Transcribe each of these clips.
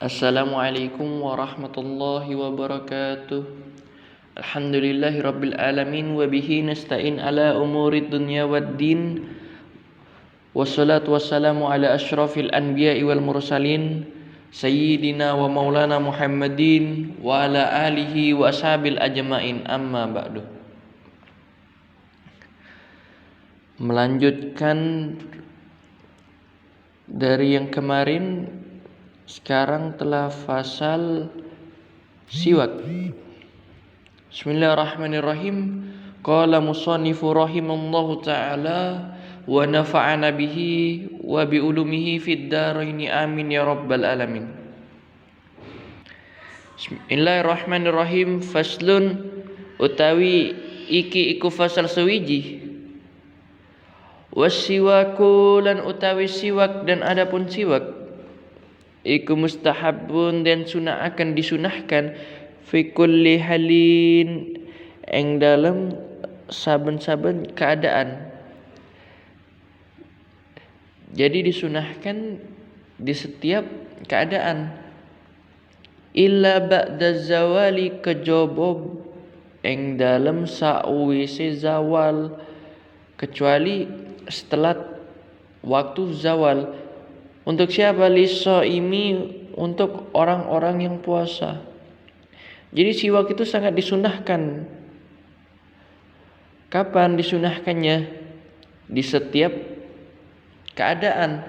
Assalamualaikum warahmatullahi wabarakatuh. Alhamdulillahi rabbil alamin wa bihi nasta'in ala umurid dunya waddin. Wassalatu wassalamu ala asyrafil anbiya'i wal mursalin sayyidina wa maulana Muhammadin wa ala alihi wa ashabil ajmain, amma ba'du. Melanjutkan dari yang kemarin, sekarang telah fasal siwak. Bismillahirrahmanirrahim. Qala musannifu rahimallahu ta'ala wa nafa'ana bihi wa bi ulumihi fid dharaini amin ya rabbal alamin. Bismillahirrahmanirrahim. Faslun utawi iki iku fasal sewiji. Wasiwaku lan utawi siwak dan adapun siwak iku mustahabun dan sunah akan disunahkan fi kulli halin ing dalam saben-saben keadaan. Jadi disunahkan di setiap keadaan. Illa ba'da zawali kejobob ing dalam sawise zawal, kecuali setelah waktu zawal. Untuk siapa? Lisoimi, untuk orang-orang yang puasa. Jadi siwak itu sangat disunahkan. Kapan disunahkannya? Di setiap keadaan.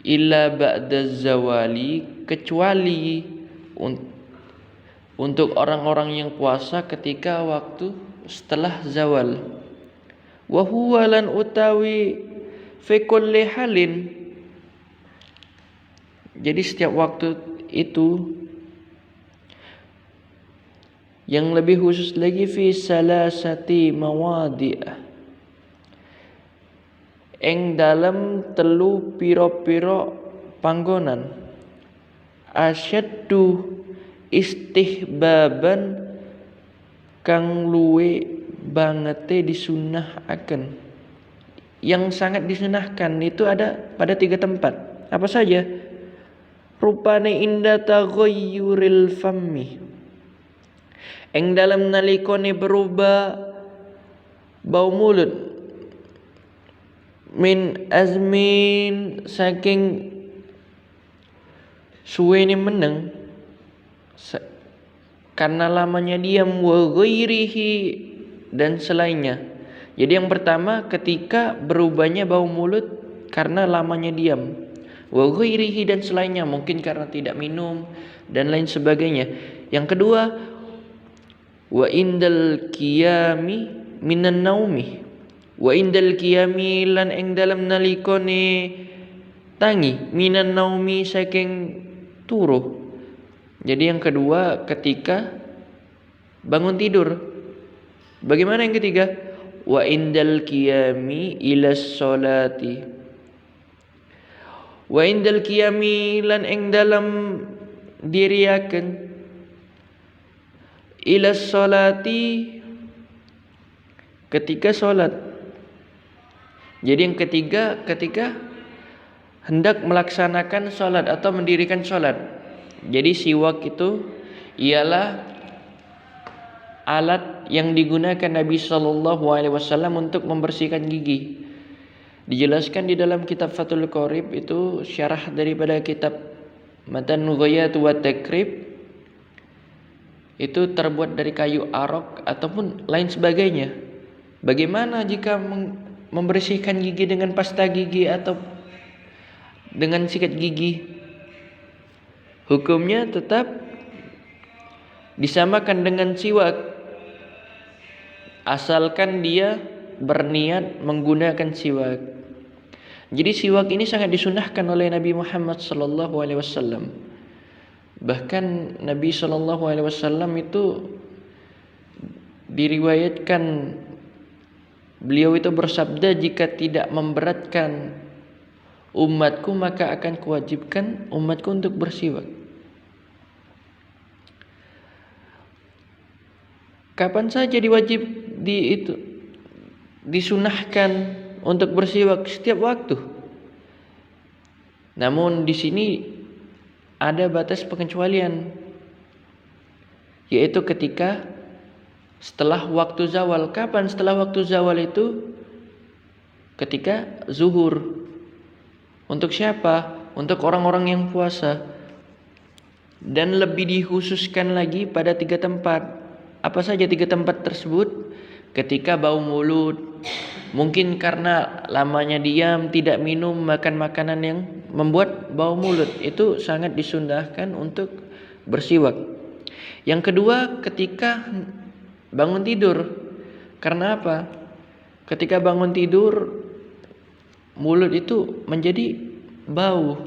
Illa ba'da zawali, kecuali untuk orang-orang yang puasa ketika waktu setelah zawal. Wa huwa lan utawi fi kulli halin, jadi setiap waktu itu. Yang lebih khusus lagi fi salasati mawadi', ing dalam telu piro-piro panggonan. Asyaddu istihbaban, kang luwe bangete disunahkan. Yang sangat disunahkan itu ada pada 3 tempat. Apa saja? Rupane inda taghayyuril fammi, ing dalam nalikone berubah bau mulut. Min azmin, saking suwene meneng, karena lamanya diam. Wa ghairihi, dan selainnya. Jadi yang pertama, ketika berubahnya bau mulut karena lamanya diam. Wa ghairihi, dan selainnya, mungkin karena tidak minum dan lain sebagainya. Yang kedua, wa indal qiyami minan naumi, wa indal qiyami lan ing dalam nalikone tangi, minan naumi saking turu. Jadi yang kedua ketika bangun tidur. Bagaimana yang ketiga? Wa indal qiyami ila sholati, wa indal qiyami lan ing dalam diriaken ila sholati, ketika sholat. Jadi yang ketiga ketika hendak melaksanakan sholat atau mendirikan sholat. Jadi siwak itu ialah alat yang digunakan Nabi Shallallahu Alaihi Wasallam untuk membersihkan gigi. Dijelaskan di dalam kitab Fathul Qorib, itu syarah daripada kitab Matan Nughayat wa Takrib. Itu terbuat dari kayu arok ataupun lain sebagainya. Bagaimana jika membersihkan gigi dengan pasta gigi atau dengan sikat gigi? Hukumnya tetap disamakan dengan siwak, asalkan dia berniat menggunakan siwak. Jadi siwak ini sangat disunahkan oleh Nabi Muhammad sallallahu alaihi wasallam. Bahkan Nabi sallallahu alaihi wasallam itu diriwayatkan beliau itu bersabda, jika tidak memberatkan umatku maka akan kuwajibkan umatku untuk bersiwak. Kapan saja disunahkan untuk bersiwak? Setiap waktu. Namun di sini ada batas pengecualian, yaitu ketika setelah waktu zawal. Kapan setelah waktu zawal itu? Ketika zuhur. Untuk siapa? Untuk orang-orang yang puasa. Dan lebih dikhususkan lagi pada 3 tempat. Apa saja 3 tempat tersebut? Ketika bau mulut, mungkin karena lamanya diam, tidak minum, makan makanan yang membuat bau mulut, itu sangat disundahkan untuk bersiwak. Yang kedua, ketika bangun tidur. Karena apa? Ketika bangun tidur, mulut itu menjadi bau.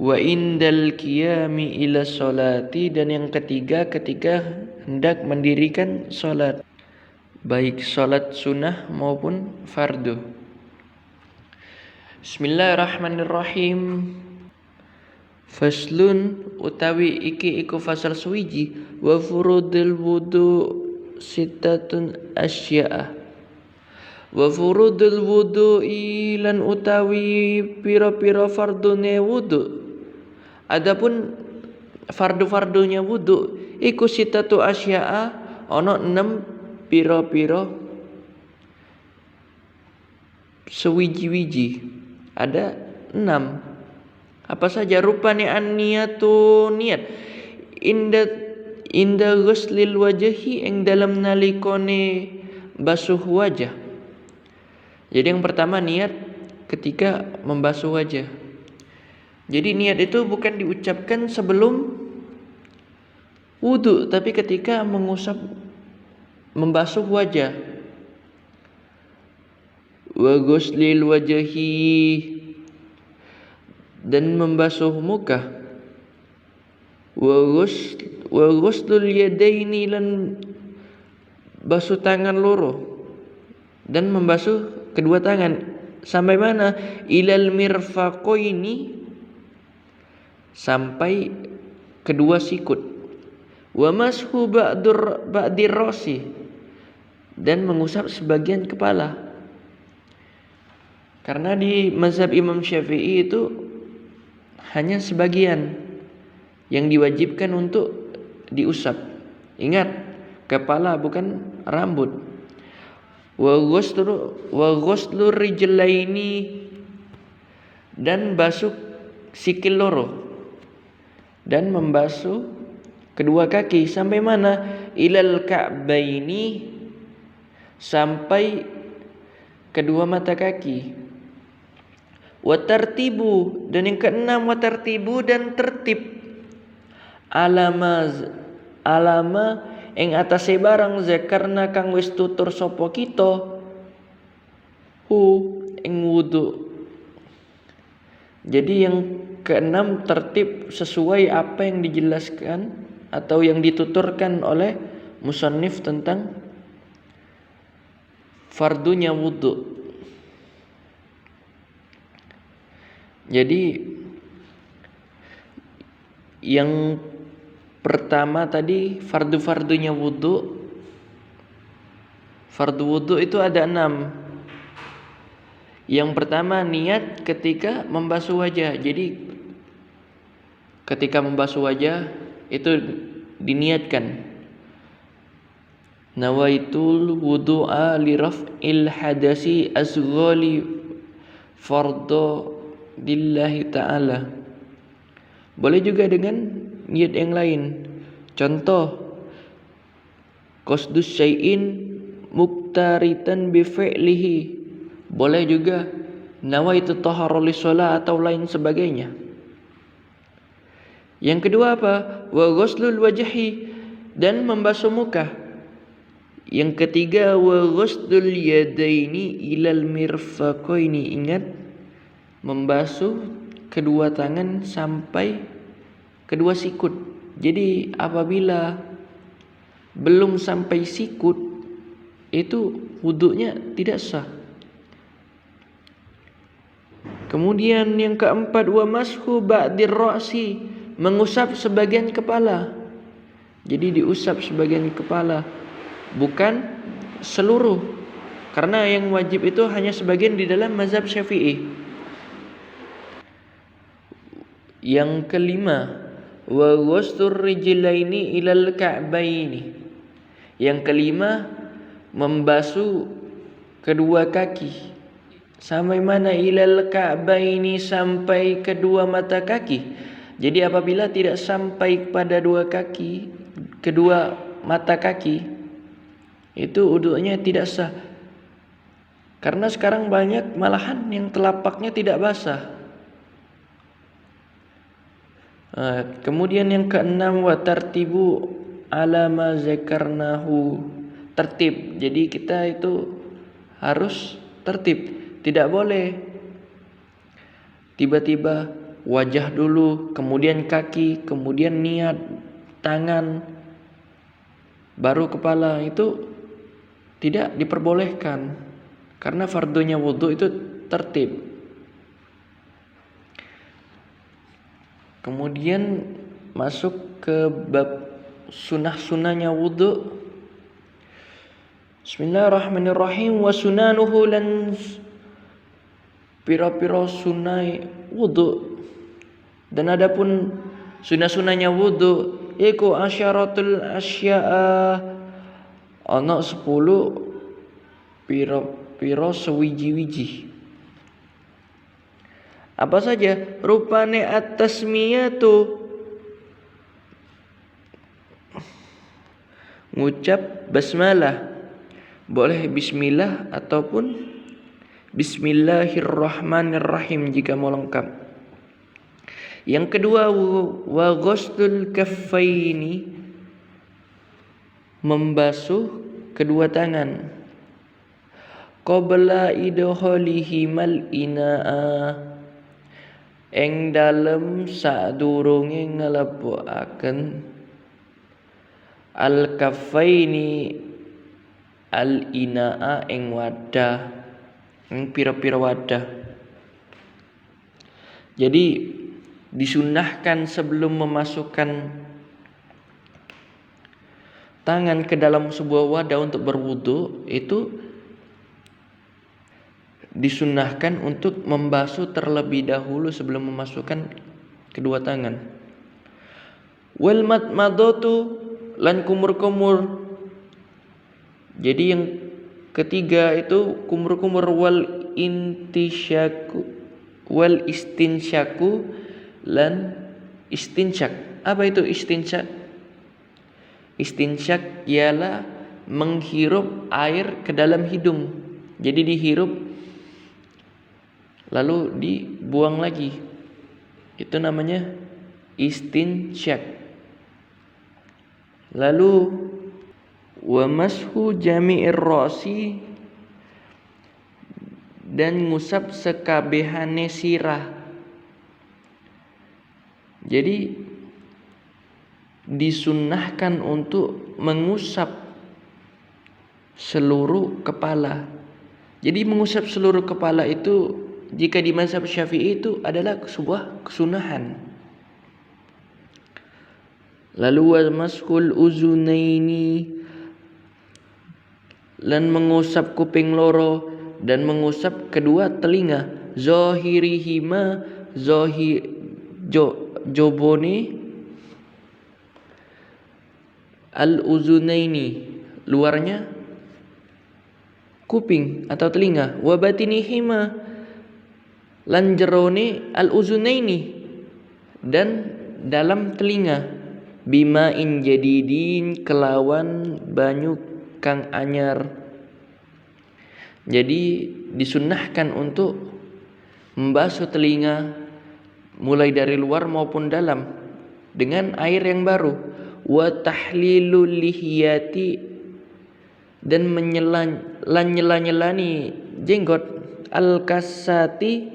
Wa indal qiyami ila sholati, dan yang ketiga ketika hendak mendirikan sholat, baik sholat sunnah maupun fardu. Bismillahirrahmanirrahim. Faslun utawi iki iku fasal suwiji. Wa furudul wudu sittatun asya'a. Wa furudul wudu ilan utawi pira-pira fardune wudu. Adapun fardu-fardunya wudu iku sitatu asya'a, ono 6 pira-pira sewiji-wiji. Ada 6. Apa saja? Rupane an-niyatu, niat. Inda ghuslil wajhi, ing dalam nalikone basuh wajah. Jadi yang pertama niat ketika membasuh wajah. Jadi niat itu bukan diucapkan sebelum wudu, tapi ketika membasuh wajah. Wa ghuslil wajhi, dan membasuh muka. Wa ghuslul yadaini, lan basuh tangan loro, dan membasuh kedua tangan. Sampai mana? Ilal mirfaqaini, sampai kedua sikut. Wa mashu ba'dir rasi, dan mengusap sebagian kepala. Karena di mazhab Imam Syafi'i itu hanya sebagian yang diwajibkan untuk diusap. Ingat, kepala bukan rambut. Wa ghuslu rijlaini, dan basuh sikil loro, dan membasuh kedua kaki. Sampai mana? Ilal ka'baini, sampai kedua mata kaki. Wa tartibu, dan yang keenam wa tartibu, dan tertib. Alama ing atase barang zakarna kang wis tutur sapa kita hu ing wudu. Jadi yang keenam tertib sesuai apa yang dijelaskan atau yang dituturkan oleh musannif tentang fardunya wudu. Jadi yang pertama tadi fardu-fardunya wudu. Fardu wudu itu ada 6. Yang pertama niat ketika membasuh wajah. Jadi ketika membasuh wajah itu diniatkan. Nawaitul wudu'a li raf'il hadasi asghali fardhu lillahi ta'ala. Boleh juga dengan niat yang lain. Contoh, qasdus syai'in muqtaritan bi fi'lihi. Boleh juga nawaitu tahara li shalah atau lain sebagainya. Yang kedua apa? Wa ghuslul wajhi, dan membasuh muka. Yang ketiga wa ghuslul yadaini ilal mirfaqaini. Ingat, membasuh kedua tangan sampai kedua sikut. Jadi apabila belum sampai sikut, itu wudunya tidak sah. Kemudian yang keempat wa mashu ba'dir ra'si, mengusap sebagian kepala. Jadi diusap sebagian kepala, bukan seluruh. Karena yang wajib itu hanya sebagian di dalam mazhab Syafi'i. Yang kelima, wa ghustur rijlaini ilal ka'baini. Yang kelima, membasuh kedua kaki. Sampai mana? Ilal ka'baini, sampai kedua mata kaki. Jadi apabila tidak sampai pada dua kaki, kedua mata kaki, itu wudunya tidak sah. Karena sekarang banyak malahan yang telapaknya tidak basah. Kemudian yang keenam, wa tartibu ala ma zakarnahu. Tertib. Jadi kita itu harus tertib. Tidak boleh tiba-tiba wajah dulu, kemudian kaki, kemudian niat, tangan, baru kepala. Itu tidak diperbolehkan. Karena fardunya wudu itu tertib. Kemudian masuk ke bab sunah-sunahnya wudu. Bismillahirrahmanirrahim. Wa sunanuhu, lan pira-pira sunai wudu. Dan adapun sunah-sunahnya wudu iku asyaratul asya'a, ana 10 pira-pira sewiji-wiji. Apa saja? Rupane at-tasmiyatu, ngucap basmalah. Boleh bismillah ataupun bismillahirrahmanirrahim jika mau lengkap. Yang kedua, wa ghustul kaffaini, membasuh kedua tangan. Qabla idkhalihimal ina'a, ing dalem sadurunge nglebokaken al kaffaini al ina'a ing wadah, ing pira-pira wadah. Jadi disunahkan sebelum memasukkan tangan ke dalam sebuah wadah untuk berwudu, itu disunahkan untuk membasuh terlebih dahulu sebelum memasukkan kedua tangan. Wal madmadatu, lan kumur-kumur. Jadi yang ketiga itu kumur-kumur. Wal intisyaku, wal istinsyaku, lan istinsyak. Apa itu istinsyak? Istinsyak ialah menghirup air ke dalam hidung. Jadi dihirup lalu dibuang lagi. Itu namanya istinsyak. Lalu wa mashu jami'ir ra'si, dan ngusap sekabehane sirah. Jadi disunnahkan untuk mengusap seluruh kepala. Jadi mengusap seluruh kepala itu jika di mazhab Syafi'i itu adalah sebuah kesunahan. Lalu wa mashul uzunaini, lan mengusap kuping loro dan mengusap kedua telinga. Zahirihima, jobone al uzunaini, luarnya kuping atau telinga. Wa batinihima, lan jerone al uzunaini, dan dalam telinga. Bima in jadidin, kelawan banyu kang anyar. Jadi disunnahkan untuk membasuh telinga mulai dari luar maupun dalam dengan air yang baru. Wa tahlilul lihiyati, dan nyela-nyelani jenggot. Al kasati,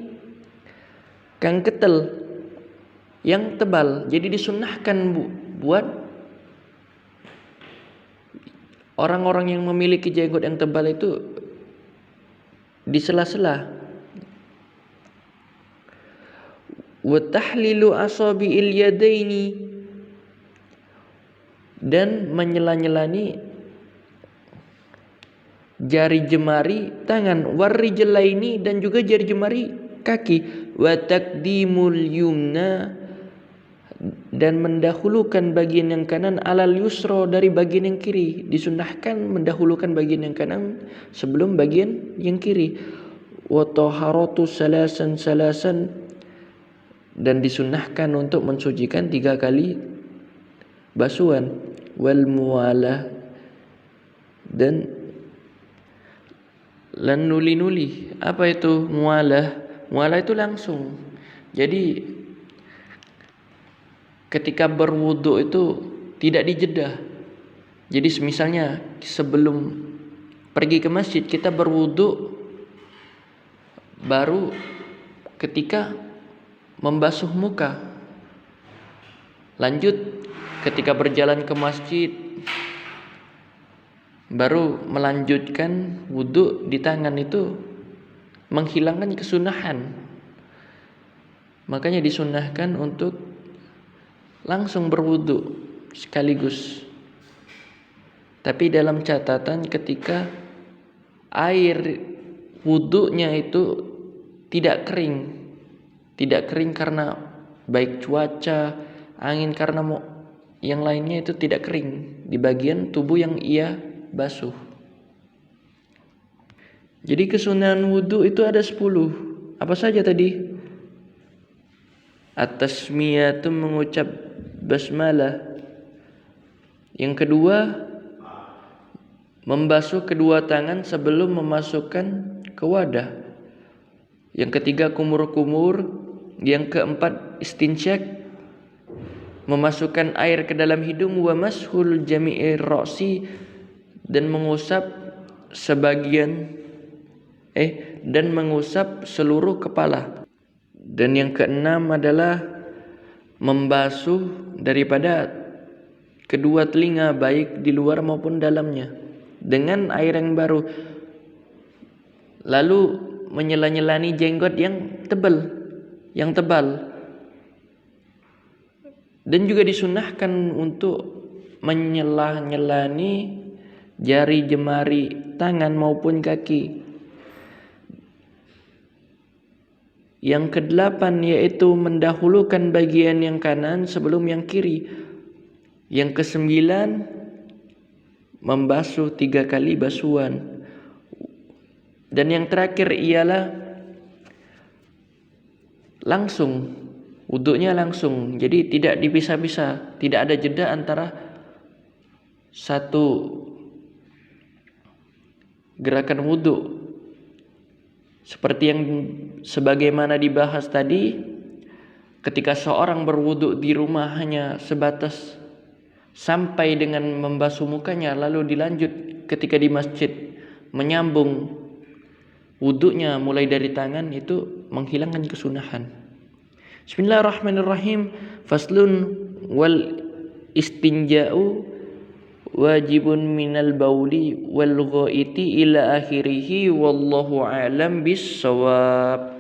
kang ketel, yang tebal. Jadi disunnahkan buat orang-orang yang memiliki jenggot yang tebal itu di sela-sela. Wa tahlilu asabi'il yadaini, dan menyela-nyelani jari jemari tangan. Warrijlaini, dan juga jari jemari kaki. Wa taqdimul yumna dan mendahulukan bagian yang kanan alal yusra dari bagian yang kiri. Disunnahkan mendahulukan bagian yang kanan sebelum bagian yang kiri. Wa taharatu salasan dan disunnahkan untuk mensucikan 3 kali basuhan. Wal muwalah dan nuli-nuli. Apa itu muwalah? Muwalah itu langsung. Jadi ketika berwudu itu tidak dijeda. Jadi misalnya sebelum pergi ke masjid kita berwudu, baru ketika membasuh muka, lanjut ketika berjalan ke masjid, baru melanjutkan wudu di tangan, itu menghilangkan kesunahan. Makanya disunnahkan untuk langsung berwudu sekaligus. Tapi dalam catatan ketika air wudunya itu tidak kering karena baik cuaca, angin, karena yang lainnya itu tidak kering di bagian tubuh yang ia basuh. Jadi kesunahan wudu itu ada 10. Apa saja tadi? At-tasmiyatu mengucap basmalah. Yang kedua, membasuh kedua tangan sebelum memasukkan ke wadah. Yang ketiga, kumur-kumur. Yang keempat, istinsyak, memasukkan air ke dalam hidung. Wa mashul jami'ir ra'si, dan mengusap dan mengusap seluruh kepala. Dan yang keenam adalah membasuh daripada kedua telinga, baik di luar maupun dalamnya, dengan air yang baru. Lalu menyela-nyelani jenggot yang tebal. Dan juga disunahkan untuk menyela-nyelani jari jemari tangan maupun kaki. Yang kedelapan yaitu mendahulukan bagian yang kanan sebelum yang kiri. Yang kesembilan, membasuh 3 kali basuhan. Dan yang terakhir ialah langsung, wudunya langsung. Jadi tidak dipisah-pisah, tidak ada jeda antara satu gerakan wudu. Seperti yang sebagaimana dibahas tadi, ketika seorang berwudu di rumah hanya sebatas sampai dengan membasuh mukanya, lalu dilanjut ketika di masjid menyambung wudunya mulai dari tangan, itu menghilangkan kesunahan. Bismillahirrahmanirrahim. Faslun wal istinja'u wajibun minal bauli wal ghaiti ila akhirih, wallahu a'lam bis shawab.